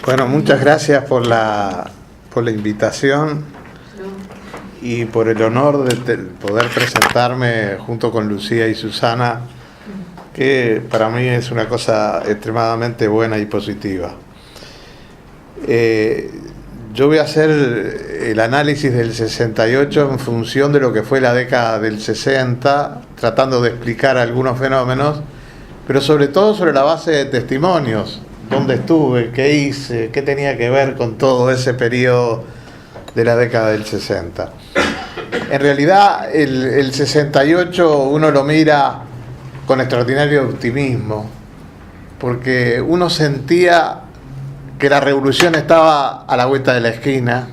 Bueno, muchas gracias por la invitación y por el honor de poder presentarme junto con Lucía y Susana, que para mí es una cosa extremadamente buena y positiva. Yo voy a hacer el análisis del 68 en función de lo que fue la década del 60, tratando de explicar algunos fenómenos, pero sobre todo sobre la base de testimonios. ¿Dónde estuve? ¿Qué hice? ¿Qué tenía que ver con todo ese periodo de la década del 60? En realidad, el 68 uno lo mira con extraordinario optimismo, porque uno sentía que la revolución estaba a la vuelta de la esquina,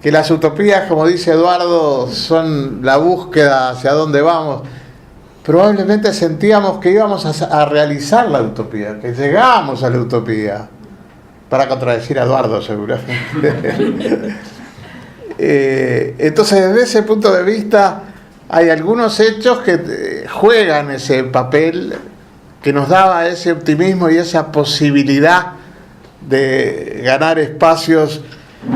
que las utopías, como dice Eduardo, son la búsqueda hacia dónde vamos. Probablemente sentíamos que íbamos a realizar la utopía, que llegábamos a la utopía, para contradecir a Eduardo seguramente. Entonces, desde ese punto de vista, hay algunos hechos que juegan ese papel, que nos daba ese optimismo y esa posibilidad de ganar espacios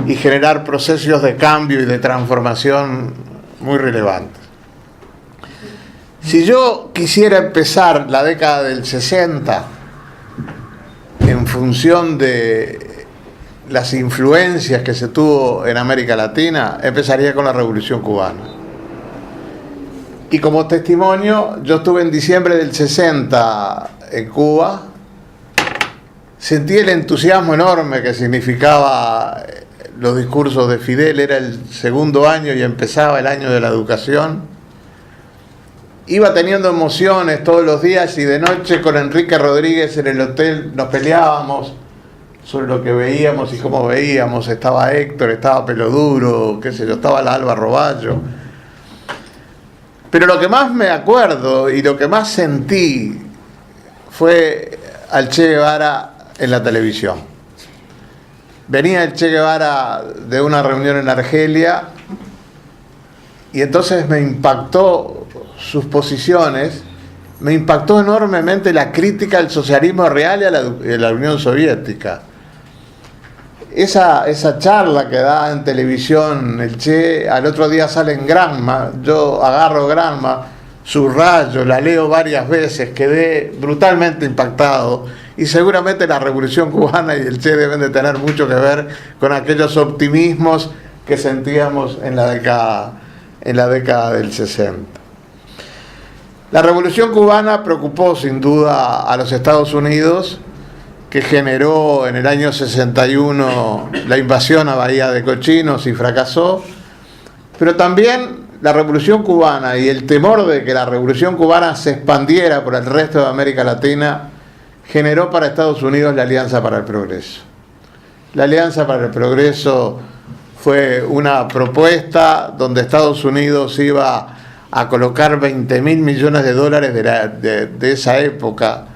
y generar procesos de cambio y de transformación muy relevantes. Si yo quisiera empezar la década del 60 en función de las influencias que se tuvo en América Latina, empezaría con la Revolución Cubana. Y como testimonio, yo estuve en diciembre del 60 en Cuba, sentí el entusiasmo enorme que significaba los discursos de Fidel. Era el segundo año y empezaba el año de la educación. Iba teniendo emociones todos los días y de noche con Enrique Rodríguez en el hotel nos peleábamos sobre lo que veíamos y cómo veíamos. Estaba Héctor, estaba Peloduro, qué sé yo, estaba la Alba Roballo. Pero lo que más me acuerdo y lo que más sentí fue al Che Guevara en la televisión. Venía el Che Guevara de una reunión en Argelia y entonces me impactó sus posiciones, me impactó enormemente la crítica al socialismo real y a la Unión Soviética. Esa charla que da en televisión el Che, al otro día sale en Granma, yo agarro Granma, subrayo, la leo varias veces, quedé brutalmente impactado, y seguramente la Revolución Cubana y el Che deben de tener mucho que ver con aquellos optimismos que sentíamos en la década del 60. La Revolución Cubana preocupó sin duda a los Estados Unidos, que generó en el año 61 la invasión a Bahía de Cochinos y fracasó, pero también la Revolución Cubana y el temor de que la Revolución Cubana se expandiera por el resto de América Latina generó para Estados Unidos la Alianza para el Progreso. La Alianza para el Progreso fue una propuesta donde Estados Unidos iba a colocar $20.000 millones de esa época.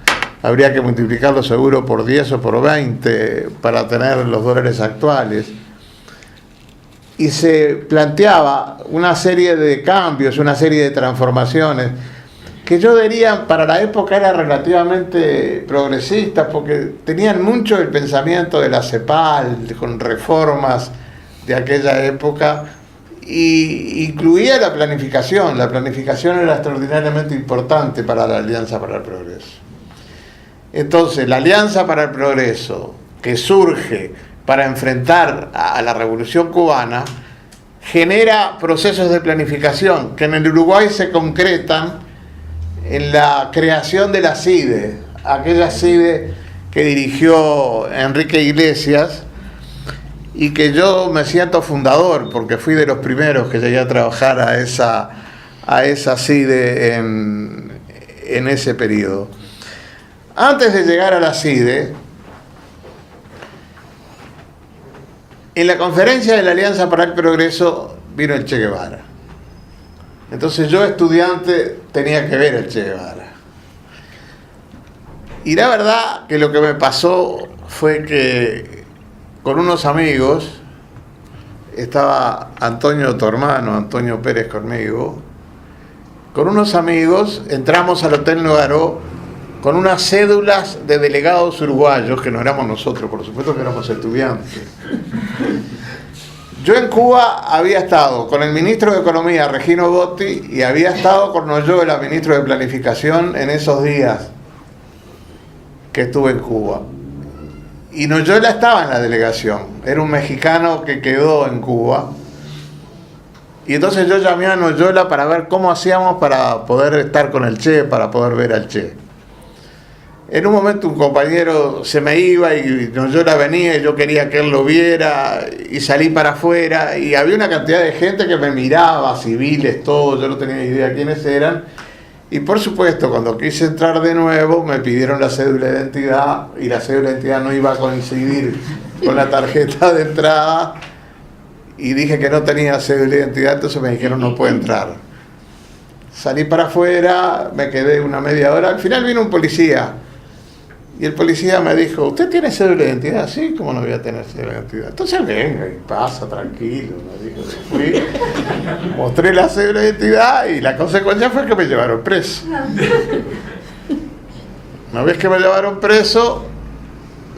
Habría que multiplicarlo seguro por 10 o por 20 para tener los dólares actuales. Y se planteaba una serie de cambios, una serie de transformaciones, que yo diría para la época eran relativamente progresistas, porque tenían mucho el pensamiento de la CEPAL, con reformas de aquella época, y incluía la planificación. La planificación era extraordinariamente importante para la Alianza para el Progreso. Entonces, la Alianza para el Progreso, que surge para enfrentar a la Revolución Cubana, genera procesos de planificación que en el Uruguay se concretan en la creación de la CIDE, aquella CIDE que dirigió Enrique Iglesias, y que yo me siento fundador, porque fui de los primeros que llegué a trabajar a esa CIDE en ese periodo. Antes de llegar a la CIDE, en la conferencia de la Alianza para el Progreso vino el Che Guevara. Entonces yo, estudiante, tenía que ver al Che Guevara. Y la verdad que lo que me pasó fue que con unos amigos, estaba Antonio, tu hermano, Antonio Pérez conmigo, con unos amigos entramos al Hotel Nogaró con unas cédulas de delegados uruguayos, que no éramos nosotros, por supuesto que éramos estudiantes. Yo en Cuba había estado con el ministro de Economía, Regino Botti, y había estado con Noyola, ministro de Planificación, en esos días que estuve en Cuba. Y Noyola estaba en la delegación, era un mexicano que quedó en Cuba. Y entonces yo llamé a Noyola para ver cómo hacíamos para poder estar con el Che, para poder ver al Che. En un momento un compañero se me iba y Noyola venía y yo quería que él lo viera y salí para afuera y había una cantidad de gente que me miraba, civiles, todos, yo no tenía idea quiénes eran. Y por supuesto, cuando quise entrar de nuevo, me pidieron la cédula de identidad y la cédula de identidad no iba a coincidir con la tarjeta de entrada y dije que no tenía cédula de identidad, entonces me dijeron no puede entrar. Salí para afuera, me quedé una media hora, al final vino un policía y el policía me dijo, ¿usted tiene cédula de identidad? Sí, ¿cómo no voy a tener cédula de identidad? Entonces venga y pasa, tranquilo, me dijo. Fui, mostré la cédula de identidad y la consecuencia fue que me llevaron preso. Una vez que me llevaron preso,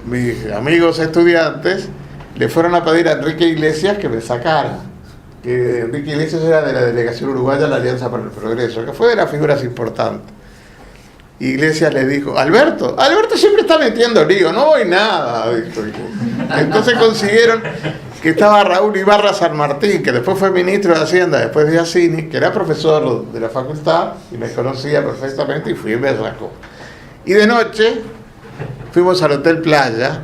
mis amigos estudiantes le fueron a pedir a Enrique Iglesias que me sacara. Que Enrique Iglesias era de la delegación uruguaya de la Alianza para el Progreso, que fue de las figuras importantes. Iglesias le dijo, Alberto siempre está metiendo lío, no voy nada, dijo. Entonces consiguieron que estaba Raúl Ibarra San Martín, que después fue ministro de Hacienda después de Assini, que era profesor de la facultad y me conocía perfectamente y fui y me sacó. Y de noche fuimos al Hotel Playa,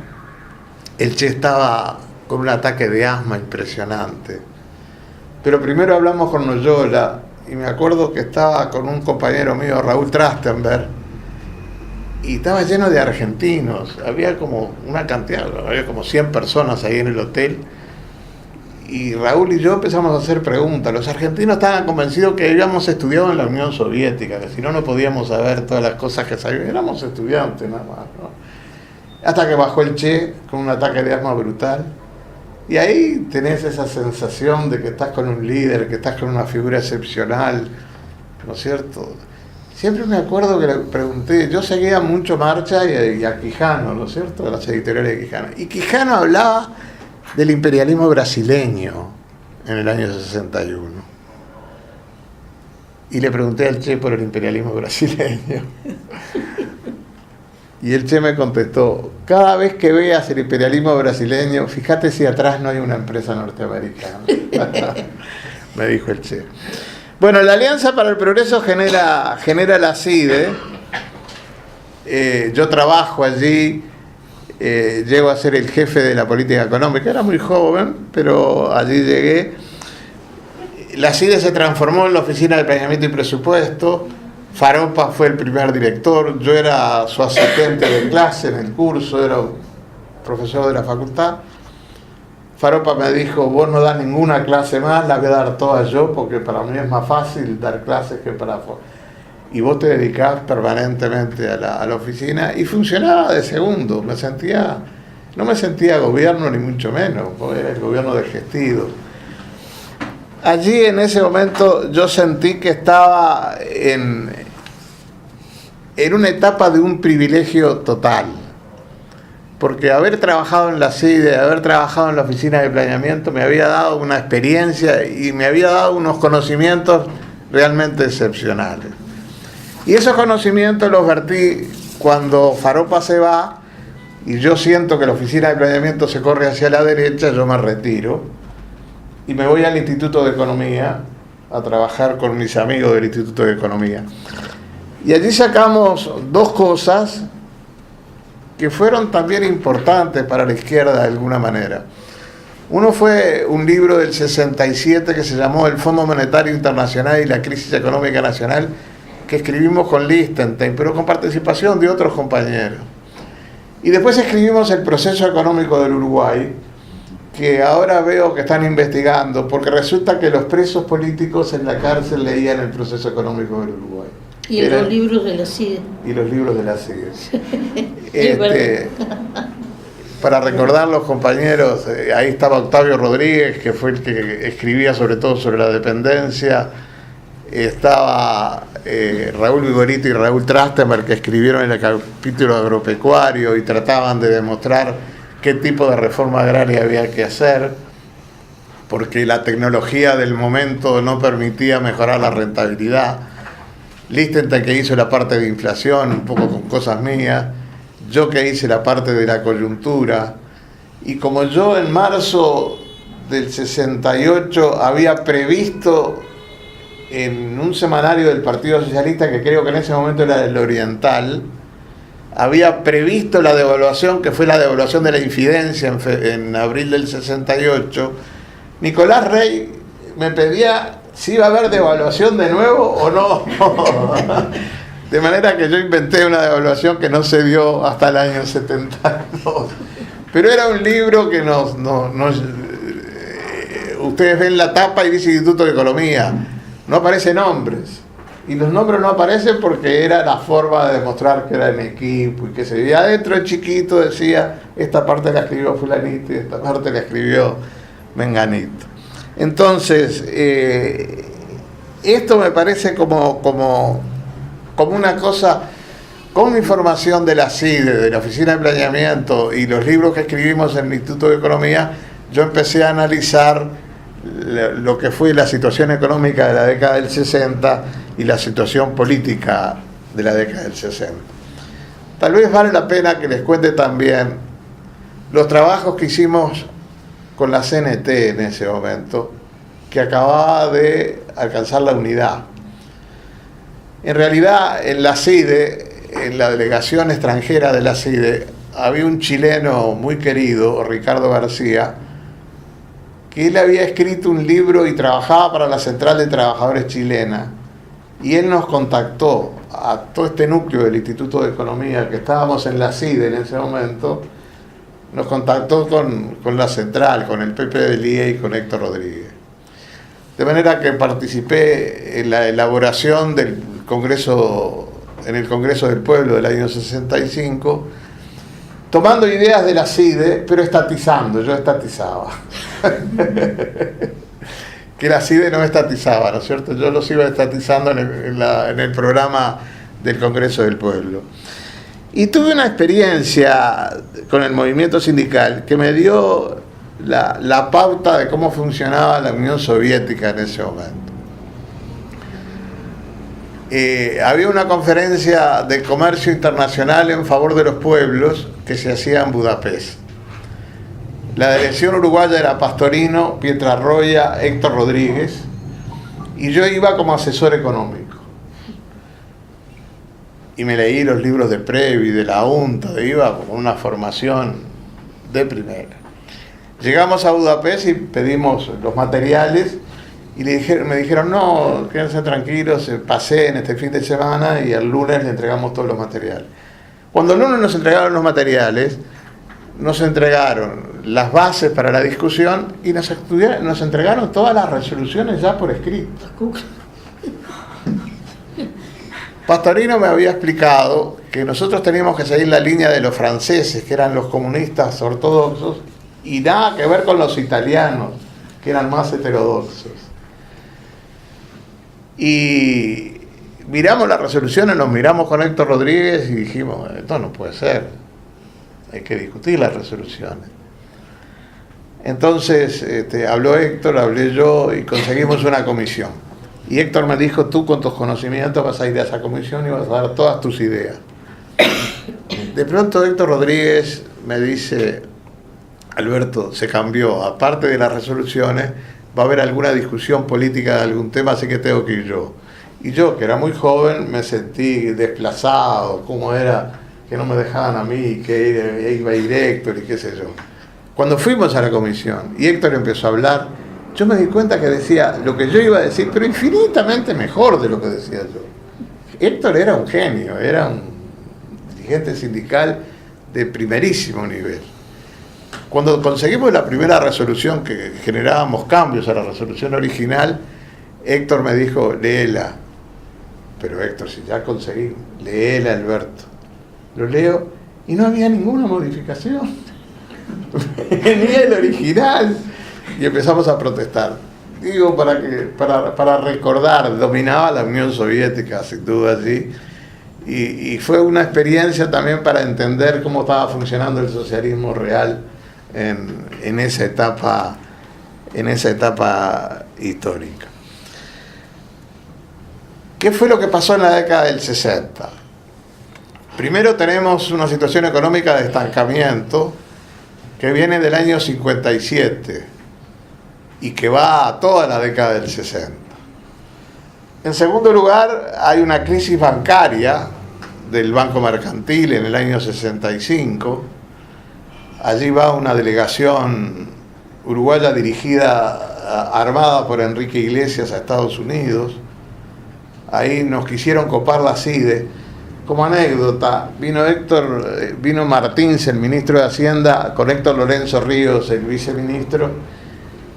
el Che estaba con un ataque de asma impresionante, pero primero hablamos con Noyola y me acuerdo que estaba con un compañero mío, Raúl Trastenberg, y estaba lleno de argentinos, había como una cantidad, había como 100 personas ahí en el hotel, y Raúl y yo empezamos a hacer preguntas. Los argentinos estaban convencidos que habíamos estudiado en la Unión Soviética, que si no, no podíamos saber todas las cosas que sabíamos, éramos estudiantes nada más, ¿no? Hasta que bajó el Che con un ataque de asma brutal, y ahí tenés esa sensación de que estás con un líder, que estás con una figura excepcional, ¿no es cierto? Siempre me acuerdo que le pregunté, yo seguía mucho Marcha y a Quijano, ¿no es cierto?, las editoriales de Quijano. Y Quijano hablaba del imperialismo brasileño en el año 61. Y le pregunté al Che por el imperialismo brasileño. Y el Che me contestó, cada vez que veas el imperialismo brasileño, fíjate si atrás no hay una empresa norteamericana. Me dijo el Che. Bueno, la Alianza para el Progreso genera la CIDE. Yo trabajo allí, llego a ser el jefe de la política económica, era muy joven, pero allí llegué. La CIDE se transformó en la Oficina de Planeamiento y Presupuesto. Faropa fue el primer director, yo era su asistente de clase en el curso, era un profesor de la facultad. Faropa me dijo, vos no das ninguna clase más, la voy a dar todas yo, porque para mí es más fácil dar clases que para... Y vos te dedicás permanentemente a la oficina, y funcionaba de segundo, no me sentía gobierno ni mucho menos, era el gobierno de Gestido. Allí en ese momento yo sentí que estaba en una etapa de un privilegio total, porque haber trabajado en la CIDE, haber trabajado en la Oficina de Planeamiento me había dado una experiencia y me había dado unos conocimientos realmente excepcionales. Y esos conocimientos los vertí cuando Faropa se va y yo siento que la Oficina de Planeamiento se corre hacia la derecha, yo me retiro y me voy al Instituto de Economía a trabajar con mis amigos del Instituto de Economía. Y allí sacamos dos cosas que fueron también importantes para la izquierda de alguna manera. Uno fue un libro del 67 que se llamó El Fondo Monetario Internacional y la Crisis Económica Nacional, que escribimos con Lichtenstein, pero con participación de otros compañeros. Y después escribimos El Proceso Económico del Uruguay, que ahora veo que están investigando, porque resulta que los presos políticos en la cárcel leían El Proceso Económico del Uruguay. Y los libros de la CIDE. Y los libros de la CIDE. Para recordar los compañeros, ahí estaba Octavio Rodríguez, que fue el que escribía sobre todo sobre la dependencia. Estaba Raúl Vigorito y Raúl Trachtenberg, que escribieron el capítulo agropecuario y trataban de demostrar qué tipo de reforma agraria había que hacer, porque la tecnología del momento no permitía mejorar la rentabilidad. Lichtenstein, que hizo la parte de inflación, un poco con cosas mías, yo que hice la parte de la coyuntura, y como yo en marzo del 68 había previsto en un semanario del Partido Socialista, que creo que en ese momento era el Oriental, había previsto la devaluación, que fue la devaluación de la infidencia en abril del 68, Nicolás Rey me pedía si iba a haber devaluación de nuevo o no. De manera que yo inventé una devaluación que no se dio hasta el año 72. Pero era un libro que ustedes ven la tapa y dice Instituto de Economía. No aparecen nombres. Y los nombres no aparecen porque era la forma de demostrar que era en equipo y que se veía adentro el chiquito, decía, esta parte la escribió fulanito y esta parte la escribió menganito. Entonces, esto me parece como una cosa, con información de la CIDE, de la Oficina de Planeamiento y los libros que escribimos en el Instituto de Economía, yo empecé a analizar lo que fue la situación económica de la década del 60 y la situación política de la década del 60. Tal vez vale la pena que les cuente también los trabajos que hicimos con la CNT en ese momento, que acababa de alcanzar la unidad. En realidad, en la CIDE, en la delegación extranjera de la CIDE, había un chileno muy querido, Ricardo García, que él había escrito un libro y trabajaba para la Central de Trabajadores Chilena, y él nos contactó a todo este núcleo del Instituto de Economía, que estábamos en la CIDE en ese momento, nos contactó con la Central, con el Pepe del IE y con Héctor Rodríguez. De manera que participé en la elaboración del Congreso, en el Congreso del Pueblo del año 65, tomando ideas de la CIDE, pero estatizando, yo estatizaba. Que la CIDE no estatizaba, ¿no es cierto? Yo los iba estatizando en el programa del Congreso del Pueblo. Y tuve una experiencia con el movimiento sindical que me dio la pauta de cómo funcionaba la Unión Soviética en ese momento. Había una conferencia de comercio internacional en favor de los pueblos que se hacía en Budapest. La delegación uruguaya era Pastorino, Pietrarroya, Héctor Rodríguez, y yo iba como asesor económico. Y me leí los libros de Previ, de la UNTA, iba como una formación de primera. Llegamos a Budapest y pedimos los materiales y me dijeron, no, quédense tranquilos, paseen este fin de semana y el lunes le entregamos todos los materiales. Cuando el lunes nos entregaron los materiales, nos entregaron las bases para la discusión y nos entregaron todas las resoluciones ya por escrito. Pastorino me había explicado que nosotros teníamos que seguir la línea de los franceses, que eran los comunistas ortodoxos, y nada que ver con los italianos, que eran más heterodoxos. Y miramos las resoluciones, nos miramos con Héctor Rodríguez y dijimos, esto no puede ser, hay que discutir las resoluciones. Entonces habló Héctor, hablé yo y conseguimos una comisión. Y Héctor me dijo, tú con tus conocimientos vas a ir a esa comisión y vas a dar todas tus ideas. De pronto Héctor Rodríguez me dice, Alberto, se cambió, aparte de las resoluciones, va a haber alguna discusión política de algún tema, así que tengo que ir yo. Y yo, que era muy joven, me sentí desplazado, cómo era que no me dejaban a mí, que iba a ir Héctor y qué sé yo. Cuando fuimos a la comisión y Héctor empezó a hablar, yo me di cuenta que decía lo que yo iba a decir, pero infinitamente mejor de lo que decía yo. Héctor era un genio, era un dirigente sindical de primerísimo nivel. Cuando conseguimos la primera resolución, que generábamos cambios a la resolución original, Héctor me dijo, léela. Pero Héctor, si ya conseguimos, léela, Alberto. Lo leo y no había ninguna modificación. Venía el original. Y empezamos a protestar. digo para recordar, dominaba la Unión Soviética, sin duda, sí. Y fue una experiencia también para entender cómo estaba funcionando el socialismo real en esa etapa histórica. ¿Qué fue lo que pasó en la década del 60? Primero tenemos una situación económica de estancamiento que viene del año 57 y que va a toda la década del 60. En segundo lugar, hay una crisis bancaria del Banco Mercantil en el año 65. Allí va una delegación uruguaya dirigida, armada por Enrique Iglesias a Estados Unidos. Ahí nos quisieron copar la CIDE. Como anécdota, vino Martins, el ministro de Hacienda, con Héctor Lorenzo Ríos, el viceministro,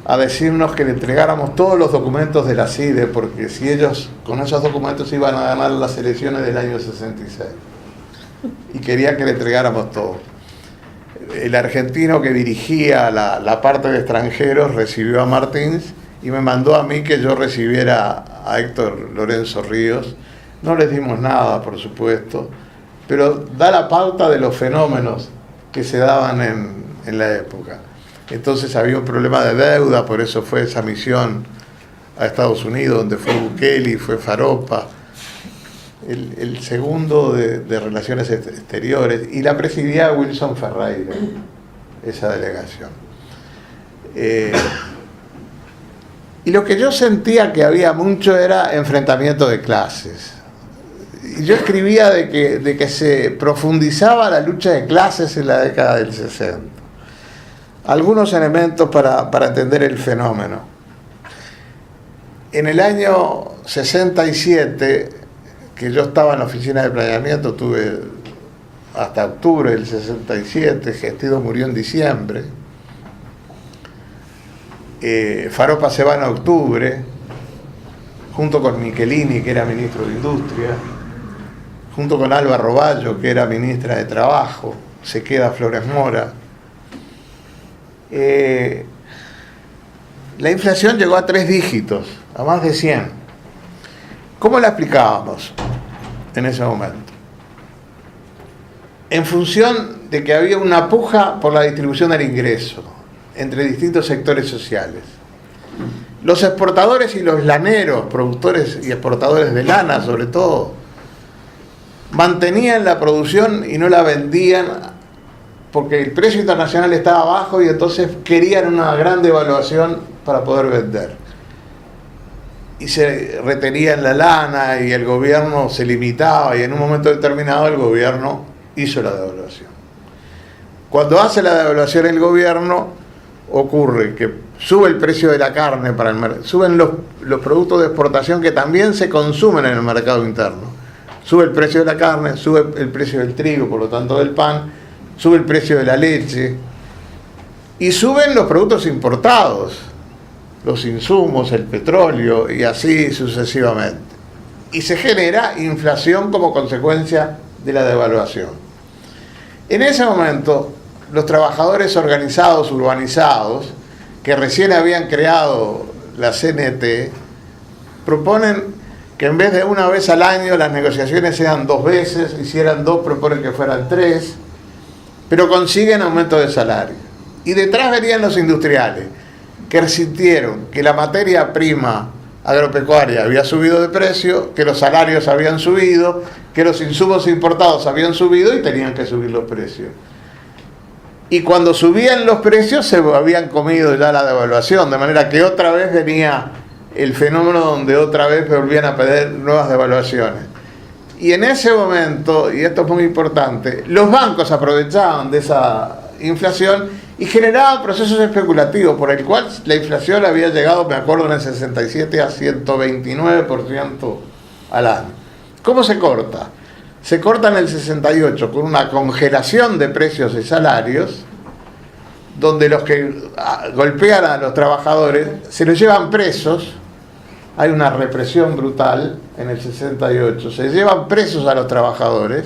a decirnos que le entregáramos todos los documentos de la CIDE, porque si ellos con esos documentos iban a ganar las elecciones del año 66. Y quería que le entregáramos todo. El argentino que dirigía la parte de extranjeros recibió a Martins y me mandó a mí que yo recibiera a Héctor Lorenzo Ríos. No les dimos nada, por supuesto, pero da la pauta de los fenómenos que se daban en la época. Entonces había un problema de deuda, por eso fue esa misión a Estados Unidos, donde fue Bukele, fue Faropa, el segundo de Relaciones Exteriores, y la presidía Wilson Ferreira, esa delegación. Y lo que yo sentía que había mucho era enfrentamiento de clases. Y yo escribía de que se profundizaba la lucha de clases en la década del 60. Algunos elementos para entender el fenómeno. En el año 67, que yo estaba en la oficina de planeamiento, tuve hasta octubre del 67, Gestido murió en diciembre, Faropa se va en octubre, junto con Michelini, que era ministro de Industria, junto con Alba Roballo, que era ministra de Trabajo, se queda Flores Mora. La inflación llegó a 3 dígitos, a más de 100. ¿Cómo la explicábamos en ese momento? En función de que había una puja por la distribución del ingreso entre distintos sectores sociales. Los exportadores y los laneros, productores y exportadores de lana sobre todo, mantenían la producción y no la vendían porque el precio internacional estaba bajo y entonces querían una gran devaluación para poder vender. Y se retenían la lana y el gobierno se limitaba y en un momento determinado el gobierno hizo la devaluación. Cuando hace la devaluación el gobierno, ocurre que sube el precio de la carne para el mercado, suben los productos de exportación que también se consumen en el mercado interno. Sube el precio de la carne, sube el precio del trigo, por lo tanto del pan, sube el precio de la leche y suben los productos importados, los insumos, el petróleo y así sucesivamente. Y se genera inflación como consecuencia de la devaluación. En ese momento, los trabajadores organizados, urbanizados, que recién habían creado la CNT, proponen que en vez de una vez al año las negociaciones sean 2 veces, y si eran 2 proponen que fueran 3, pero consiguen aumento de salario. Y detrás venían los industriales, que resintieron que la materia prima agropecuaria había subido de precio, que los salarios habían subido, que los insumos importados habían subido y tenían que subir los precios. Y cuando subían los precios se habían comido ya la devaluación, de manera que otra vez venía el fenómeno donde otra vez volvían a pedir nuevas devaluaciones. Y en ese momento, y esto es muy importante, los bancos aprovechaban de esa inflación y generaban procesos especulativos por el cual la inflación había llegado, me acuerdo, en el 67 a 129% al año. ¿Cómo se corta? Se corta en el 68 con una congelación de precios y salarios, donde los que golpean a los trabajadores se los llevan presos. Hay una represión brutal en el 68, se llevan presos a los trabajadores,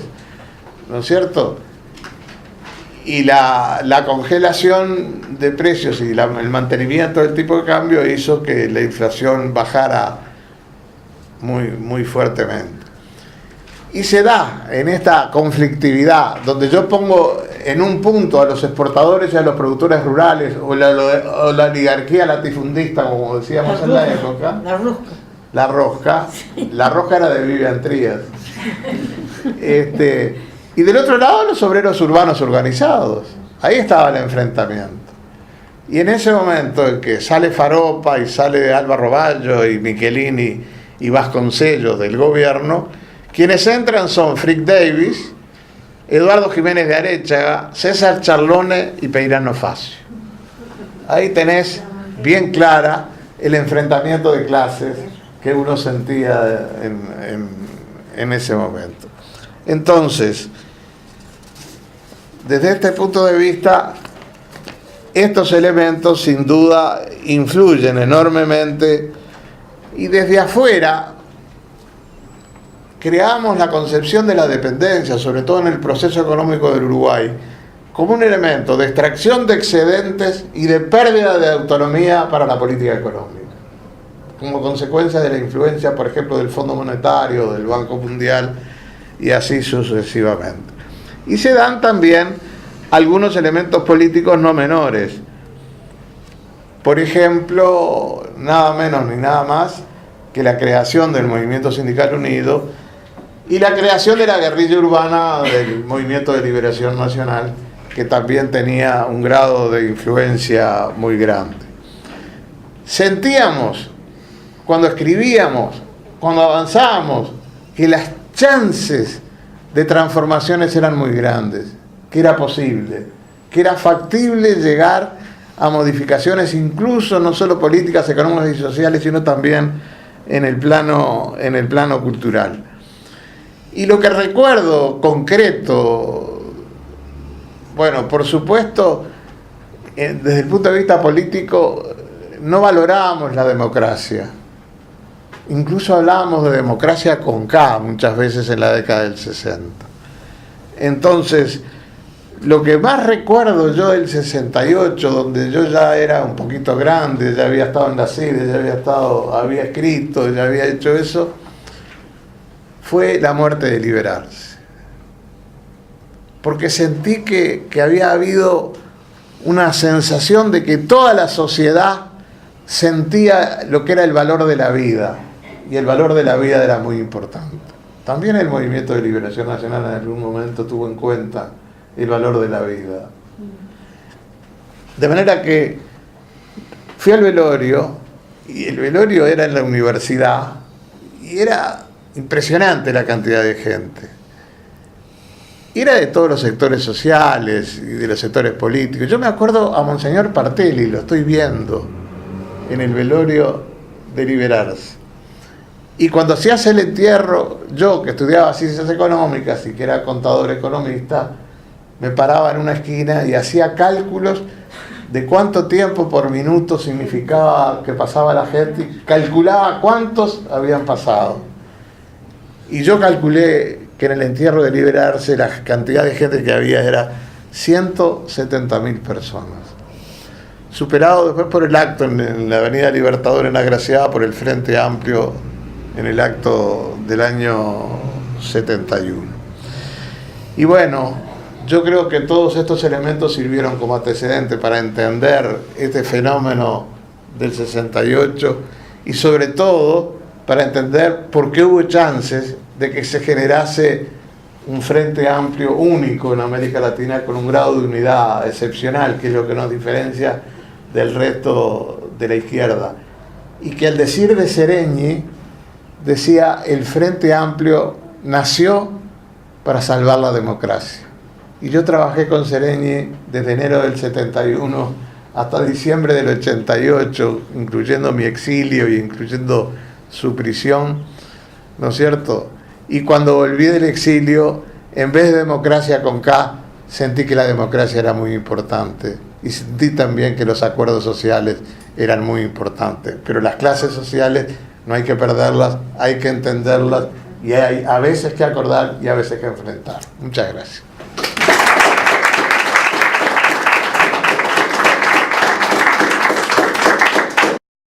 ¿no es cierto? Y la congelación de precios y el mantenimiento del tipo de cambio hizo que la inflación bajara muy, muy fuertemente. Y se da en esta conflictividad, donde yo pongo en un punto a los exportadores y a los productores rurales, o la oligarquía latifundista, como decíamos en la época. La rosca. La rosca. La rosca era de Vivian Trías. Y del otro lado los obreros urbanos organizados. Ahí estaba el enfrentamiento. Y en ese momento en que sale Faropa y sale Álvaro Ballo y Michelini y Vasconcellos del gobierno, quienes entran son Frick Davis, Eduardo Jiménez de Aréchaga, César Charlone y Peirano Facio. Ahí tenés bien clara el enfrentamiento de clases que uno sentía en ese momento. Entonces, desde este punto de vista, estos elementos sin duda influyen enormemente, y desde afuera creamos la concepción de la dependencia, sobre todo en el proceso económico del Uruguay, como un elemento de extracción de excedentes y de pérdida de autonomía para la política económica, como consecuencia de la influencia, por ejemplo, del Fondo Monetario, del Banco Mundial, y así sucesivamente. Y se dan también algunos elementos políticos no menores. Por ejemplo, nada menos ni nada más que la creación del Movimiento Sindical Unido y la creación de la guerrilla urbana del Movimiento de Liberación Nacional, que también tenía un grado de influencia muy grande. Sentíamos, cuando escribíamos, cuando avanzábamos, que las chances de transformaciones eran muy grandes, que era posible, que era factible llegar a modificaciones, incluso no solo políticas, económicas y sociales, sino también en el plano cultural. Y lo que recuerdo concreto, bueno, por supuesto, desde el punto de vista político, no valorábamos la democracia. Incluso hablábamos de democracia con K muchas veces en la década del 60. Entonces, lo que más recuerdo yo del 68, donde yo ya era un poquito grande, ya había estado en la CIDE, había escrito, ya había hecho eso, fue la muerte de Liberarse. Porque sentí que había habido una sensación de que toda la sociedad sentía lo que era el valor de la vida, y el valor de la vida era muy importante. También el Movimiento de Liberación Nacional en algún momento tuvo en cuenta el valor de la vida. De manera que fui al velorio, y el velorio era en la universidad, y era impresionante la cantidad de gente. Y era de todos los sectores sociales y de los sectores políticos. Yo me acuerdo a Monseñor Partelli, lo estoy viendo, en el velorio de Liberarse. Y cuando se hace el entierro, yo que estudiaba ciencias económicas y que era contador economista, me paraba en una esquina y hacía cálculos de cuánto tiempo por minuto significaba que pasaba la gente, y calculaba cuántos habían pasado. Y yo calculé que en el entierro de Liberarse la cantidad de gente que había era 170.000 personas. Superado después por el acto en la Avenida Libertador, en Agraciada, por el Frente Amplio, en el acto del año 71. Y bueno, yo creo que todos estos elementos sirvieron como antecedente para entender este fenómeno del 68 y sobre todo para entender por qué hubo chances de que se generase un Frente Amplio único en América Latina con un grado de unidad excepcional, que es lo que nos diferencia del resto de la izquierda. Y que al decir de Seregni, decía, el Frente Amplio nació para salvar la democracia. Y yo trabajé con Seregni desde enero del 71 hasta diciembre del 88, incluyendo mi exilio y incluyendo su prisión, ¿no es cierto? Y cuando volví del exilio, en vez de democracia con K, sentí que la democracia era muy importante. Y sentí también que los acuerdos sociales eran muy importantes. Pero las clases sociales no hay que perderlas, hay que entenderlas, y hay a veces que acordar y a veces que enfrentar. Muchas gracias.